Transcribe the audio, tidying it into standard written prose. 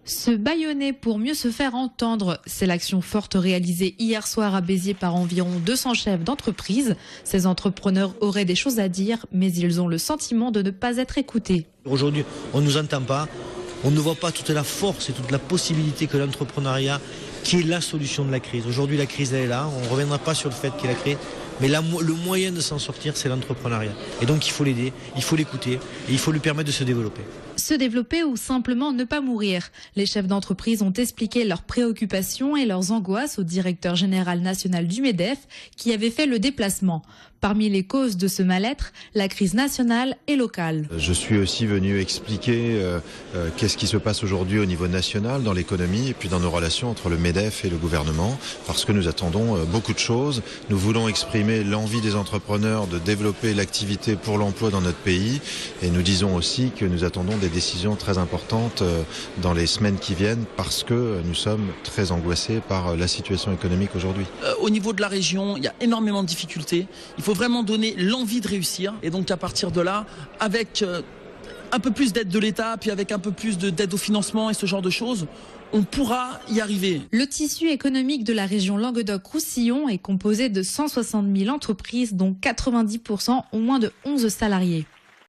Se bâillonner pour mieux se faire entendre, c'est l'action forte réalisée hier soir à Béziers par environ 200 chefs d'entreprise. Ces entrepreneurs auraient des choses à dire, mais ils ont le sentiment de ne pas être écoutés. Aujourd'hui, on ne nous entend pas, on ne voit pas toute la force et toute la possibilité que l'entrepreneuriat, qui est la solution de la crise. Aujourd'hui, la crise, elle est là, on ne reviendra pas sur le fait qu'il y a la crise, mais le moyen de s'en sortir, c'est l'entrepreneuriat. Et donc, il faut l'aider, il faut l'écouter, et il faut lui permettre de se développer. Se développer ou simplement ne pas mourir. Les chefs d'entreprise ont expliqué leurs préoccupations et leurs angoisses au directeur général national du MEDEF qui avait fait le déplacement. Parmi les causes de ce mal-être, la crise nationale et locale. Je suis aussi venu expliquer qu'est-ce qui se passe aujourd'hui au niveau national dans l'économie et puis dans nos relations entre le MEDEF et le gouvernement parce que nous attendons beaucoup de choses. Nous voulons exprimer l'envie des entrepreneurs de développer l'activité pour l'emploi dans notre pays et nous disons aussi que nous attendons des décisions très importantes dans les semaines qui viennent parce que nous sommes très angoissés par la situation économique aujourd'hui. Au niveau de la région, il y a énormément de difficultés. Il faut vraiment donner l'envie de réussir. Et donc à partir de là, avec un peu plus d'aide de l'État, puis avec un peu plus d'aide au financement et ce genre de choses, on pourra y arriver. Le tissu économique de la région Languedoc-Roussillon est composé de 160 000 entreprises, dont 90% ont moins de 11 salariés.